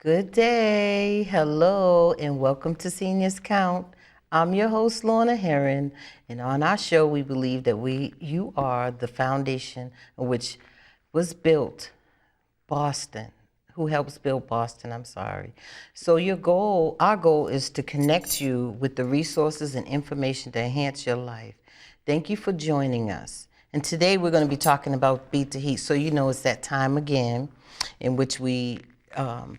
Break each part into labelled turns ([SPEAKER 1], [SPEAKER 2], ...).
[SPEAKER 1] Good day, hello, and welcome to Seniors Count. I'm your host, Lorna Herron, and on our show, we believe that you are the foundation on which was built Boston. Who helps build Boston? I'm sorry. So our goal is to connect you with the resources and information to enhance your life. Thank you for joining us. And today we're going to be talking about Beat the Heat. So you know it's that time again in which we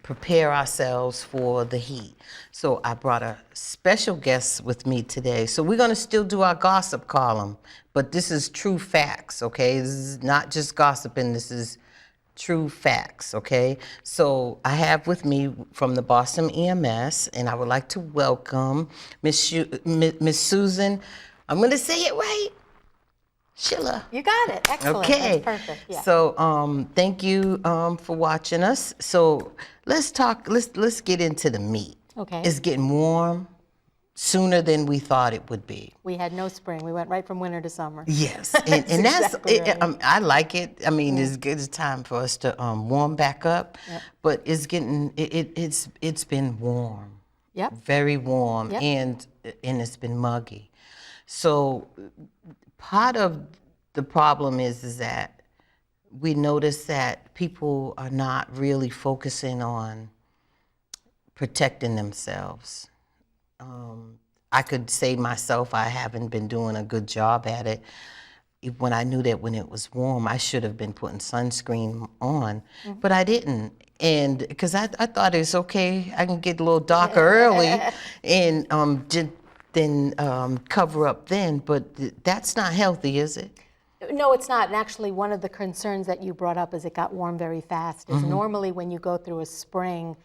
[SPEAKER 1] prepare ourselves for the heat. So I brought a special guest with me today. So we're going to still do our gossip column, but this is true facts, okay? This is not just gossiping, this is true facts, okay? So I have with me from the Boston EMS, and I would like to welcome Miss Susan, I'm going to say it right, Schiller.
[SPEAKER 2] You got it. Excellent.
[SPEAKER 1] Okay.
[SPEAKER 2] That's perfect. Yeah.
[SPEAKER 1] So thank you for watching us. So let's get into the meat.
[SPEAKER 2] Okay.
[SPEAKER 1] It's getting warm sooner than we thought it would be.
[SPEAKER 2] We had no spring. We went right from winter to summer.
[SPEAKER 1] Yes, and that's
[SPEAKER 2] exactly right.
[SPEAKER 1] I like it. I mean, it's good. It's time for us to warm back up.
[SPEAKER 2] Yep.
[SPEAKER 1] But it's getting it's been warm.
[SPEAKER 2] Yep.
[SPEAKER 1] Very warm,
[SPEAKER 2] Yep.
[SPEAKER 1] and it's been muggy. So part of the problem is that we notice that people are not really focusing on protecting themselves. I could say myself, I haven't been doing a good job at it. When I knew that when it was warm, I should have been putting sunscreen on, but I didn't. And because I thought it's okay, I can get a little darker early and then cover up then, but that's not healthy, is it?
[SPEAKER 2] No, it's not. And actually, one of the concerns that you brought up is it got warm very fast. Is normally when you go through a spring,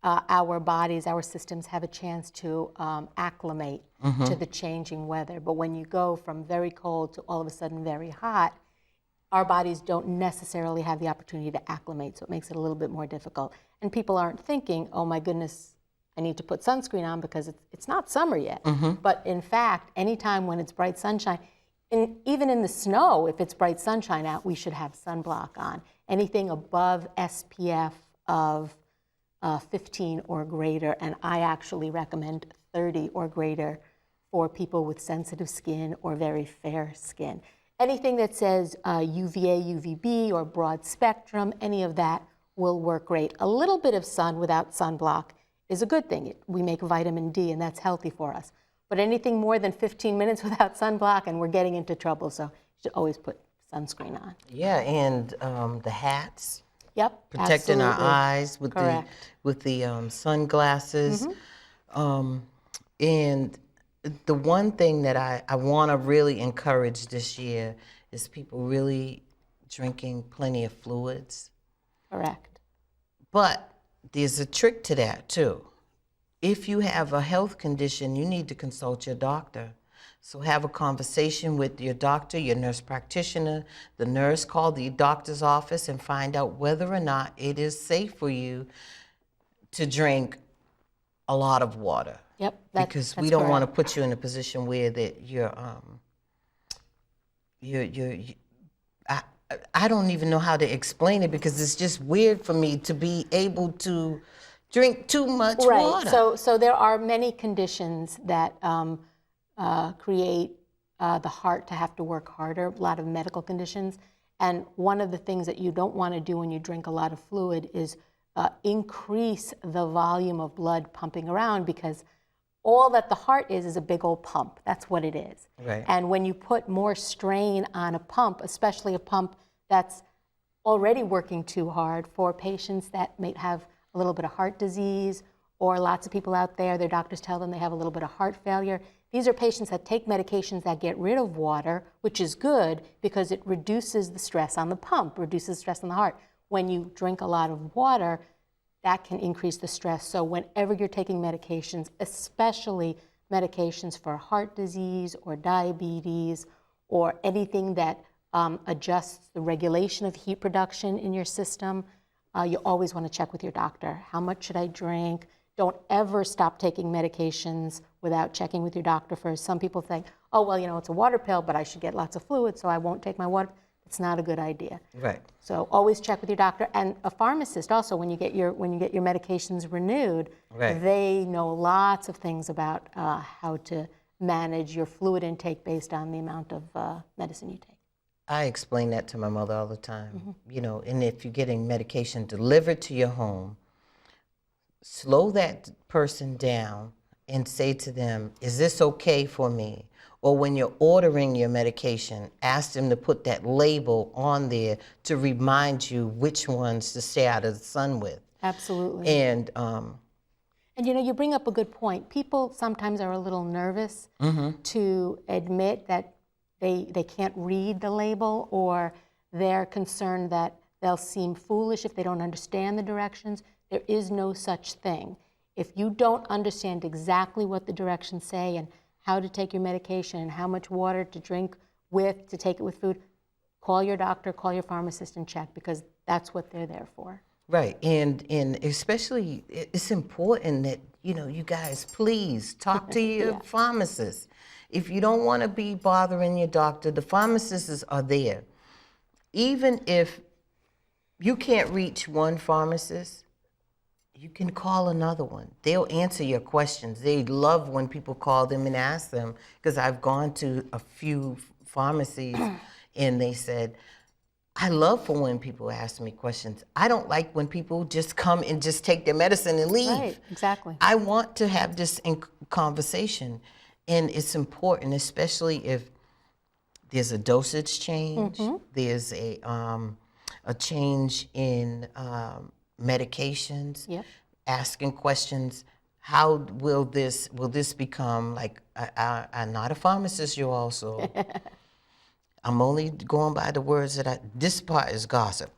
[SPEAKER 2] our bodies, our systems have a chance to acclimate to the changing weather. But when you go from very cold to all of a sudden very hot, our bodies don't necessarily have the opportunity to acclimate, so it makes it a little bit more difficult. And people aren't thinking, oh my goodness, I need to put sunscreen on because it's not summer yet. But in fact, anytime when it's bright sunshine, even in the snow, if it's bright sunshine out, we should have sunblock on. Anything above SPF of 15 or greater, and I actually recommend 30 or greater for people with sensitive skin or very fair skin. Anything that says UVA, UVB, or broad spectrum, any of that will work great. A little bit of sun without sunblock is a good thing. We make vitamin D, and that's healthy for us. But anything more than 15 minutes without sunblock, and we're getting into trouble, so you should always put sunscreen on.
[SPEAKER 1] Yeah, and the hats.
[SPEAKER 2] Yep,
[SPEAKER 1] Protecting
[SPEAKER 2] absolutely.
[SPEAKER 1] our eyes with
[SPEAKER 2] Correct.
[SPEAKER 1] the sunglasses. And the one thing that I want to really encourage this year is people really drinking plenty of fluids.
[SPEAKER 2] Correct.
[SPEAKER 1] But there's a trick to that too. If you have a health condition, you need to consult your doctor. So have a conversation with your doctor, your nurse practitioner, the nurse. Call the doctor's office and find out whether or not it is safe for you to drink a lot of water.
[SPEAKER 2] Yep.
[SPEAKER 1] Because we don't want to put you in a position where that I don't even know how to explain it, because it's just weird for me to be able to drink too much water.
[SPEAKER 2] Right. So there are many conditions that create the heart to have to work harder, a lot of medical conditions. And one of the things that you don't want to do when you drink a lot of fluid is increase the volume of blood pumping around, because all that the heart is a big old pump. That's what it is.
[SPEAKER 1] Right.
[SPEAKER 2] And when you put more strain on a pump, especially a pump that's already working too hard for patients that may have a little bit of heart disease, or lots of people out there, their doctors tell them they have a little bit of heart failure. These are patients that take medications that get rid of water, which is good because it reduces the stress on the pump, reduces stress on the heart. When you drink a lot of water, that can increase the stress. So whenever you're taking medications, especially medications for heart disease or diabetes or anything that adjusts the regulation of heat production in your system, you always want to check with your doctor. How much should I drink? Don't ever stop taking medications without checking with your doctor first. Some people think, oh, well, you know, it's a water pill, but I should get lots of fluid, so I won't take my water. It's not a good idea.
[SPEAKER 1] Right.
[SPEAKER 2] So always check with your doctor, and a pharmacist also. When you get your medications renewed,
[SPEAKER 1] Right.
[SPEAKER 2] they know lots of things about how to manage your fluid intake based on the amount of medicine you take.
[SPEAKER 1] I explain that to my mother all the time. You know, and if you're getting medication delivered to your home, slow that person down and say to them, is this okay for me? Or when you're ordering your medication, ask them to put that label on there to remind you which ones to stay out of the sun with.
[SPEAKER 2] Absolutely.
[SPEAKER 1] And
[SPEAKER 2] you know, you bring up a good point. People sometimes are a little nervous to admit that they can't read the label, or they're concerned that they'll seem foolish if they don't understand the directions. There is no such thing. If you don't understand exactly what the directions say and how to take your medication and how much water to drink with, to take it with food, call your doctor, call your pharmacist and check, because that's what they're there for.
[SPEAKER 1] right, and especially it's important that, you know, you guys please talk to your pharmacist. If you don't want to be bothering your doctor, the pharmacists are there. Even if you can't reach one pharmacist, you can call another one. They'll answer your questions. They love when people call them and ask them, because I've gone to a few pharmacies and they said, I love for when people ask me questions. I don't like when people just come and just take their medicine and leave.
[SPEAKER 2] Right, exactly.
[SPEAKER 1] I want to have this conversation, and it's important, especially if there's a dosage change, there's a change in medications, asking questions. How will this become like? I'm not a pharmacist, you also. I'm only going by the words that this part is gossip.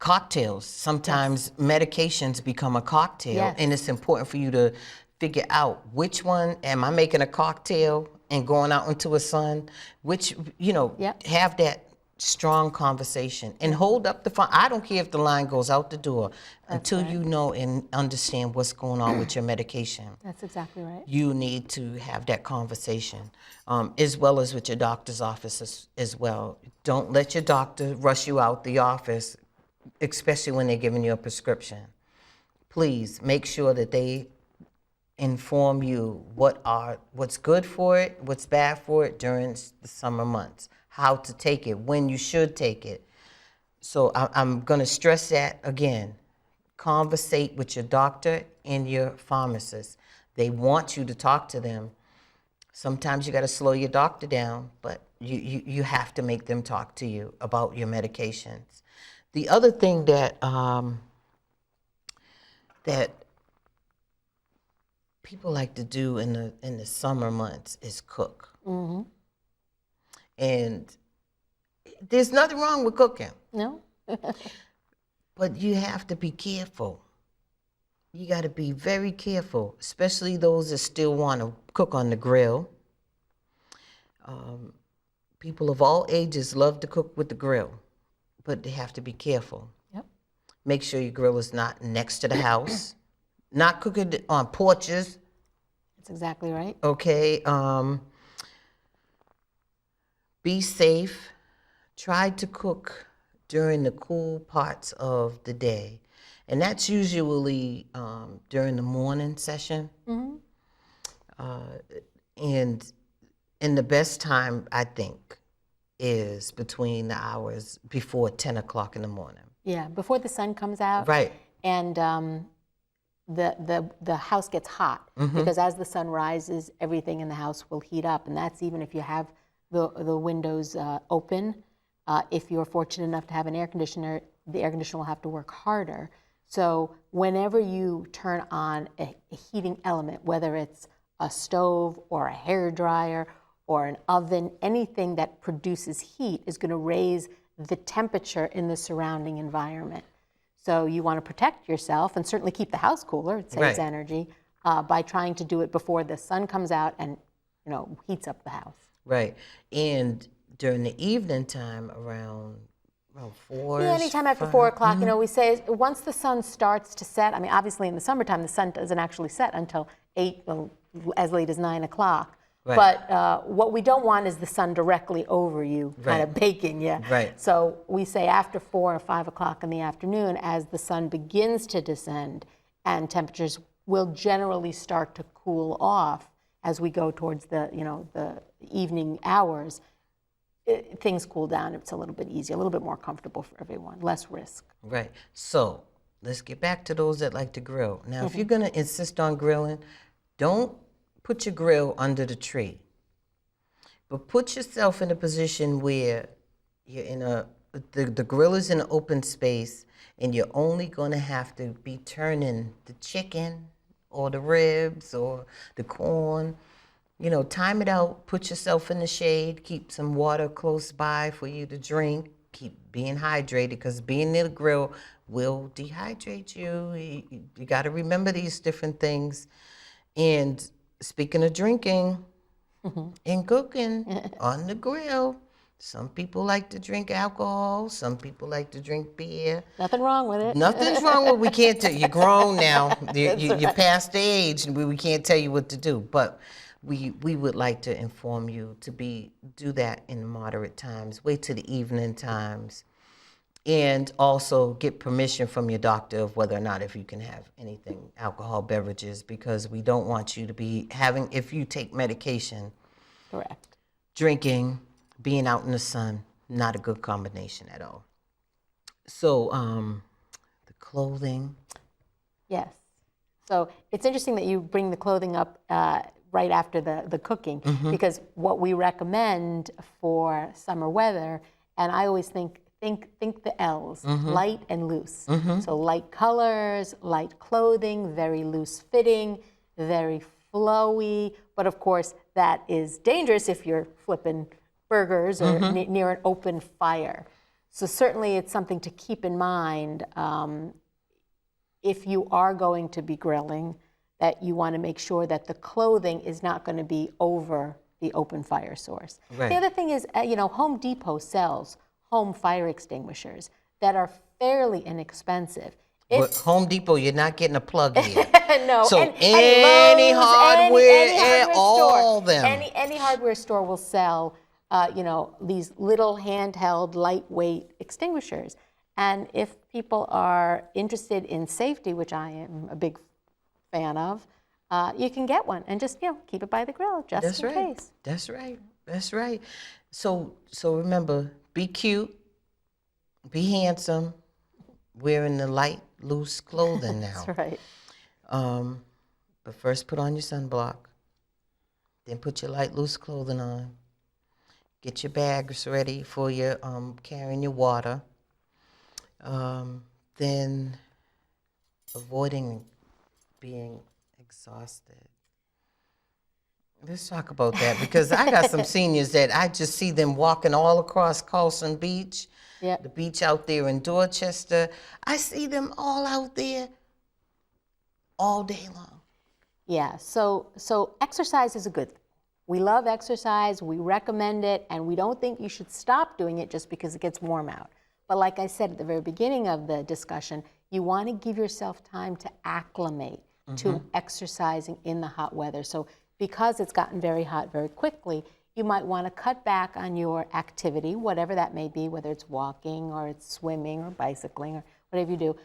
[SPEAKER 1] Cocktails. Sometimes medications become a cocktail, and it's important for you to figure out which one, am I making a cocktail and going out into a sun? Which, you know, have that strong conversation and hold up the phone. I don't care if the line goes out the door until you know and understand what's going on with your medication.
[SPEAKER 2] That's exactly right.
[SPEAKER 1] You need to have that conversation, as well as with your doctor's office as well. Don't let your doctor rush you out the office, especially when they're giving you a prescription. Please make sure that they inform you what's good for it, what's bad for it during the summer months, how to take it, when you should take it. So I'm going to stress that again. Conversate with your doctor and your pharmacist. They want you to talk to them. Sometimes you got to slow your doctor down, but you have to make them talk to you about your medications. The other thing that that people like to do in the summer months is cook. And there's nothing wrong with cooking.
[SPEAKER 2] No?
[SPEAKER 1] But you have to be careful. You got to be very careful, especially those that still want to cook on the grill. People of all ages love to cook with the grill, but they have to be careful.
[SPEAKER 2] Yep.
[SPEAKER 1] Make sure your grill is not next to the house, not cooking on porches.
[SPEAKER 2] That's exactly right.
[SPEAKER 1] Okay. Be safe. Try to cook during the cool parts of the day. And that's usually during the morning session. And the best time, I think, is between the hours before 10 o'clock in the morning.
[SPEAKER 2] Yeah, before the sun comes out.
[SPEAKER 1] Right.
[SPEAKER 2] And the house gets hot, because as the sun rises, everything in the house will heat up. And that's even if you have the windows open. If you're fortunate enough to have an air conditioner, the air conditioner will have to work harder. So whenever you turn on a heating element, whether it's a stove or a hair dryer or an oven, anything that produces heat is going to raise the temperature in the surrounding environment. So you want to protect yourself and certainly keep the house cooler. It saves
[SPEAKER 1] Right.
[SPEAKER 2] energy by trying to do it before the sun comes out and heats up the house.
[SPEAKER 1] Right. And during the evening time around 4.
[SPEAKER 2] Yeah, anytime after 4 o'clock, we say once the sun starts to set. I mean, obviously in the summertime the sun doesn't actually set until 8, well, as late as 9 o'clock.
[SPEAKER 1] Right.
[SPEAKER 2] But what we don't want is the sun directly over you, kind of
[SPEAKER 1] Right.
[SPEAKER 2] baking you.
[SPEAKER 1] Right.
[SPEAKER 2] So we say after 4 or 5 o'clock in the afternoon, as the sun begins to descend, and temperatures will generally start to cool off as we go towards the evening hours. Things cool down. It's a little bit easier, a little bit more comfortable for everyone, less risk.
[SPEAKER 1] Right. So let's get back to those that like to grill. Now, if you're going to insist on grilling, don't put your grill under the tree. But put yourself in a position where you're in the grill is in an open space, and you're only going to have to be turning the chicken or the ribs or the corn. Time it out, put yourself in the shade, keep some water close by for you to drink, keep being hydrated, because being near the grill will dehydrate you. You got to remember these different things. And speaking of drinking and cooking on the grill, some people like to drink alcohol, some people like to drink beer.
[SPEAKER 2] Nothing wrong with it.
[SPEAKER 1] Nothing's wrong with we can't tell you're grown now. You're past the age, and we can't tell you what to do. But we would like to inform you to do that in moderate times. Wait till the evening times, and also get permission from your doctor of whether or not if you can have anything alcohol beverages, because we don't want you to be having, if you take medication,
[SPEAKER 2] Correct.
[SPEAKER 1] drinking, being out in the sun, not a good combination at all. So the clothing.
[SPEAKER 2] Yes. So it's interesting that you bring the clothing up right after the cooking, because what we recommend for summer weather, and I always think the L's, light and loose. So light colors, light clothing, very loose fitting, very flowy, but of course that is dangerous if you're flipping burgers or near an open fire. So certainly it's something to keep in mind if you are going to be grilling, that you want to make sure that the clothing is not going to be over the open fire source.
[SPEAKER 1] Right.
[SPEAKER 2] The other thing is, Home Depot sells home fire extinguishers that are fairly inexpensive.
[SPEAKER 1] But Home Depot, you're not getting a plug here.
[SPEAKER 2] No,
[SPEAKER 1] So
[SPEAKER 2] and
[SPEAKER 1] any
[SPEAKER 2] Lowe's,
[SPEAKER 1] hardware,
[SPEAKER 2] any hardware
[SPEAKER 1] all
[SPEAKER 2] store,
[SPEAKER 1] them.
[SPEAKER 2] Any hardware store will sell, these little handheld, lightweight extinguishers. And if people are interested in safety, which I am a big fan of, you can get one and just keep it by the grill just in case.
[SPEAKER 1] That's right. That's right. So remember, be cute, be handsome, wearing the light, loose clothing now.
[SPEAKER 2] That's right.
[SPEAKER 1] But first put on your sunblock, then put your light, loose clothing on. Get your bags ready for your carrying your water. Then avoiding being exhausted. Let's talk about that, because I got some seniors that I just see them walking all across Carlson Beach,
[SPEAKER 2] Yep.
[SPEAKER 1] the beach out there in Dorchester. I see them all out there all day long.
[SPEAKER 2] Yeah, so exercise is a good thing. We love exercise, we recommend it, and we don't think you should stop doing it just because it gets warm out. But like I said at the very beginning of the discussion, you want to give yourself time to acclimate to exercising in the hot weather. So because it's gotten very hot very quickly, you might want to cut back on your activity, whatever that may be, whether it's walking or it's swimming or bicycling or whatever you do.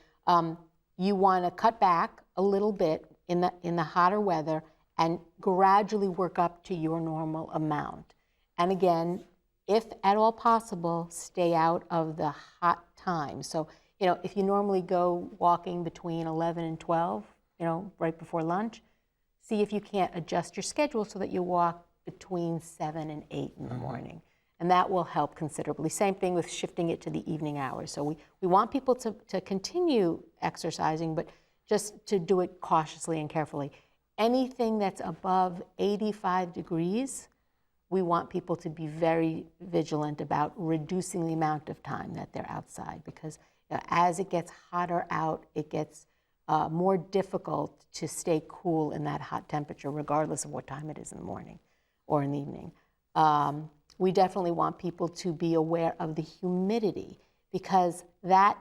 [SPEAKER 2] You want to cut back a little bit in the hotter weather and gradually work up to your normal amount. And again, if at all possible, stay out of the hot time. So, if you normally go walking between 11 and 12, right before lunch, see if you can't adjust your schedule so that you walk between 7 and 8 in the morning. And that will help considerably. Same thing with shifting it to the evening hours. So we want people to continue exercising, but just to do it cautiously and carefully. Anything that's above 85 degrees, we want people to be very vigilant about reducing the amount of time that they're outside, because As it gets hotter out, it gets more difficult to stay cool in that hot temperature, regardless of what time it is in the morning or in the evening. We definitely want people to be aware of the humidity, because that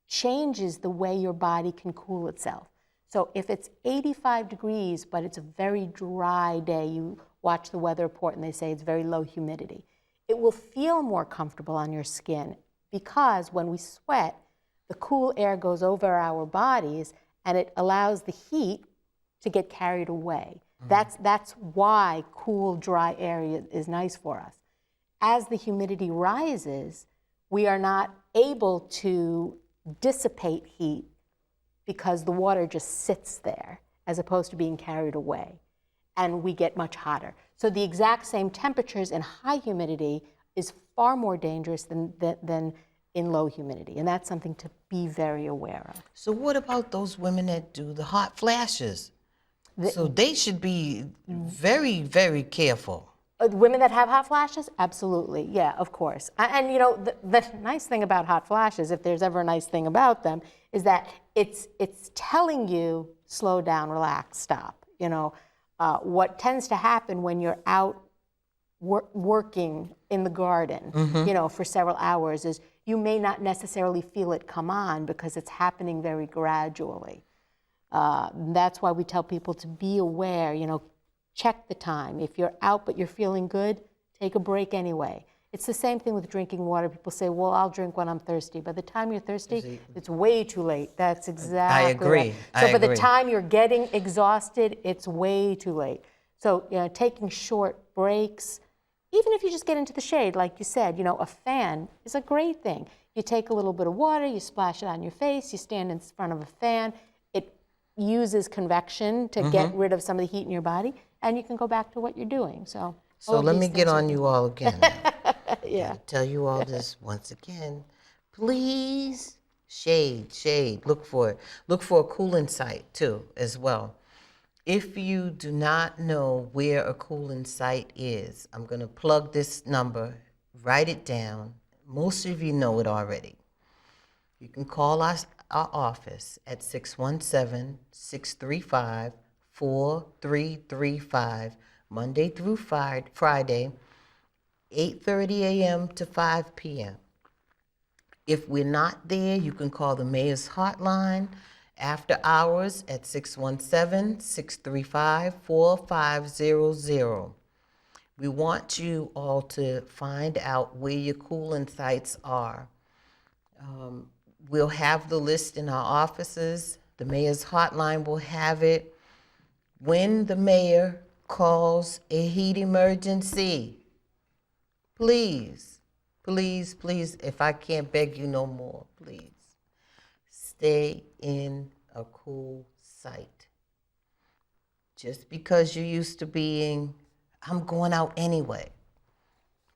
[SPEAKER 2] changes the way your body can cool itself. So if it's 85 degrees, but it's a very dry day, you watch the weather report and they say it's very low humidity, it will feel more comfortable on your skin, because when we sweat, the cool air goes over our bodies and it allows the heat to get carried away. That's why cool, dry air is nice for us. As the humidity rises, we are not able to dissipate heat because the water just sits there as opposed to being carried away, and we get much hotter. So the exact same temperatures in high humidity is far more dangerous than in low humidity, and that's something to be very aware of.
[SPEAKER 1] So what about those women that do the hot flashes? So they should be very, very careful.
[SPEAKER 2] Women that have hot flashes? Absolutely, yeah, of course. And you know, the nice thing about hot flashes, if there's ever a nice thing about them, is that it's telling you, slow down, relax, stop. You know, what tends to happen when you're out working in the garden, you know, for several hours is you may not necessarily feel it come on because it's happening very gradually. That's why we tell people to be aware, you know, check the time. If you're out but you're feeling good, take a break anyway. It's the same thing with drinking water. People say, well, I'll drink when I'm thirsty. By the time you're thirsty, it's way too late. That's exactly
[SPEAKER 1] I agree.
[SPEAKER 2] right. So by the time you're getting exhausted, it's way too late. So, you know, taking short breaks, even if you just get into the shade, like you said, you know, a fan is a great thing. You take a little bit of water, you splash it on your face, you stand in front of a fan. It uses convection to get rid of some of the heat in your body, and you can go back to what you're doing. So
[SPEAKER 1] let me get on you all again.
[SPEAKER 2] Yeah.
[SPEAKER 1] Tell you all this once again. Please, shade. Look for it. Look for a cooling site too, as well. If you do not know where a cooling site is, I'm going to plug this number, write it down. Most of you know it already. You can call our office at 617-635-4335, Monday through Friday, 8:30 a.m. to 5 p.m. If we're not there, you can call the mayor's hotline after hours at 617-635-4500. We want you all to find out where your cooling sites are. We'll have the list in our offices. The mayor's hotline will have it. When the mayor calls a heat emergency, please, if I can't beg you no more, please, stay in a cool site. Just because you're used to being, I'm going out anyway.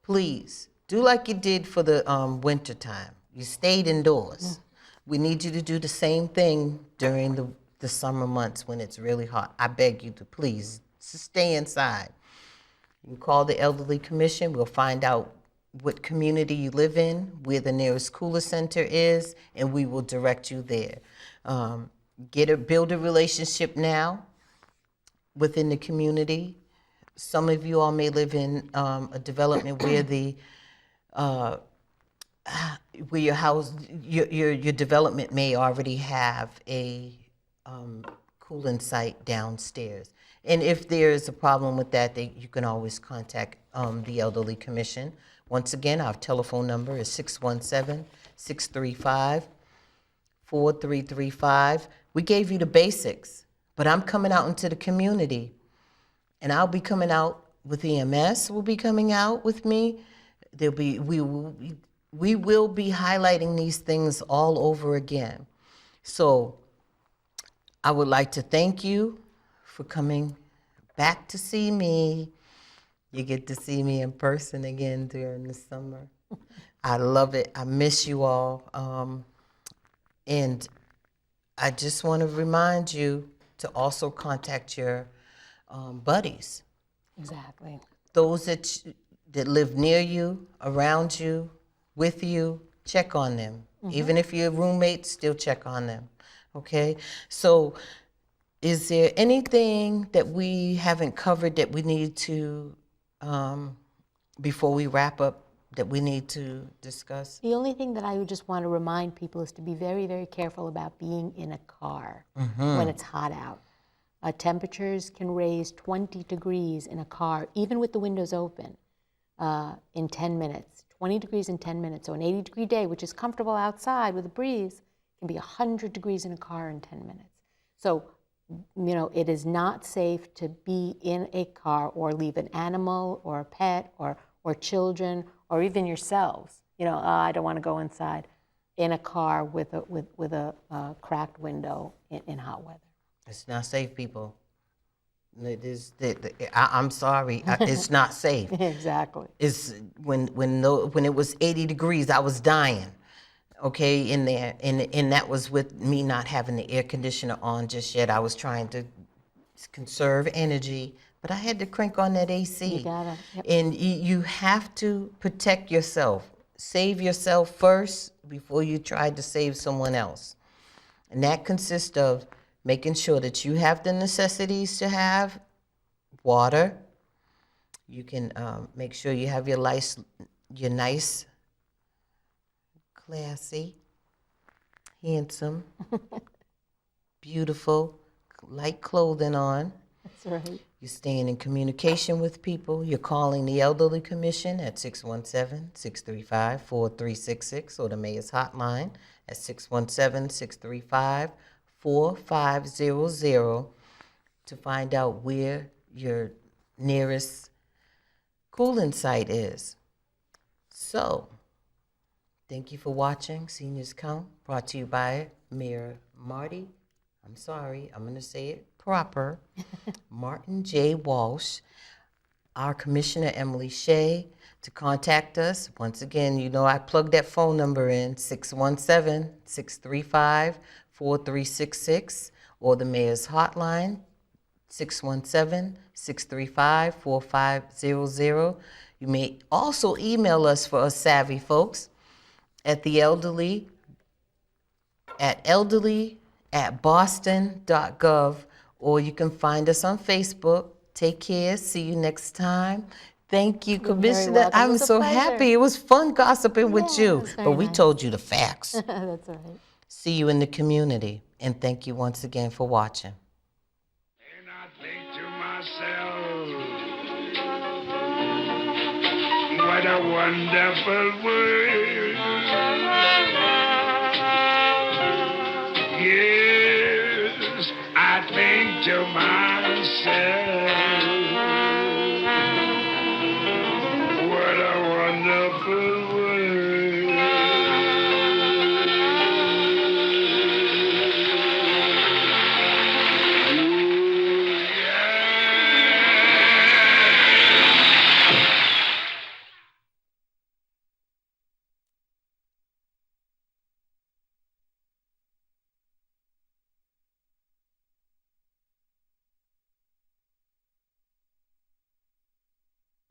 [SPEAKER 1] Please, do like you did for the winter time. You stayed indoors. We need you to do the same thing during the summer months when it's really hot. I beg you to please stay inside. You can call the Elderly Commission. We'll find out what community you live in, where the nearest cooler center is, and we will direct you there. Build a relationship now within the community. Some of you all may live in a development where where your house, your development may already have a cooling site downstairs. And if there is a problem with that, you can always contact the Elderly Commission. Once again, our telephone number is 617-635-4335. We gave you the basics, but I'm coming out into the community, and I'll be coming out with EMS. Will be coming out with me. We will be highlighting these things all over again. So I would like to thank you for coming back to see me. You get to see me in person again during the summer. I love it. I miss you all. And I just want to remind you to also contact your buddies.
[SPEAKER 2] Exactly.
[SPEAKER 1] Those that live near you, around you, with you, check on them. Even if you're roommates, still check on them. Okay? So, is there anything that we haven't covered that we need to, before we wrap up, that we need to discuss?
[SPEAKER 2] The only thing that I would just want to remind people is to be very, very careful about being in a car when it's hot out. Temperatures can raise 20 degrees in a car, even with the windows open, in 10 minutes. 20 degrees in 10 minutes. So an 80-degree day, which is comfortable outside with a breeze, can be 100 degrees in a car in 10 minutes. So, it is not safe to be in a car or leave an animal or a pet or children or even yourselves. I don't want to go inside in a car with a cracked window in hot weather.
[SPEAKER 1] It's not safe, people. I'm sorry, it's not safe.
[SPEAKER 2] Exactly.
[SPEAKER 1] It's when it was 80 degrees, I was dying. Okay, in there, and that was with me not having the air conditioner on just yet. I was trying to conserve energy, but I had to crank on that AC.
[SPEAKER 2] You got it. Yep.
[SPEAKER 1] And you have to protect yourself. Save yourself first before you try to save someone else. And that consists of making sure that you have the necessities to have water. You can make sure you have your nice, classy, handsome, beautiful, light clothing on.
[SPEAKER 2] That's right.
[SPEAKER 1] You're staying in communication with people. You're calling the Elderly Commission at 617-635-4366 or the Mayor's Hotline at 617-635-4500 to find out where your nearest cooling site is. So, thank you for watching Seniors Count, brought to you by Mayor Marty. I'm sorry, I'm going to say it proper. Martin J. Walsh, our Commissioner Emily Shea. To contact us, once again, I plugged that phone number in, 617-635-4366, or the Mayor's Hotline, 617-635-4500. You may also email us for us savvy folks at elderly@boston.gov, or you can find us on Facebook. Take care. See you next time. Thank you, Commissioner.
[SPEAKER 2] welcome. It
[SPEAKER 1] I'm
[SPEAKER 2] was a
[SPEAKER 1] so
[SPEAKER 2] pleasure.
[SPEAKER 1] happy. It was fun gossiping with
[SPEAKER 2] Yeah,
[SPEAKER 1] you,
[SPEAKER 2] it was very
[SPEAKER 1] but we
[SPEAKER 2] nice.
[SPEAKER 1] told you the facts.
[SPEAKER 2] That's all right.
[SPEAKER 1] See you in the community, and thank you once again for watching.
[SPEAKER 3] And I think to myself, what a wonderful world. Yes, I think to myself,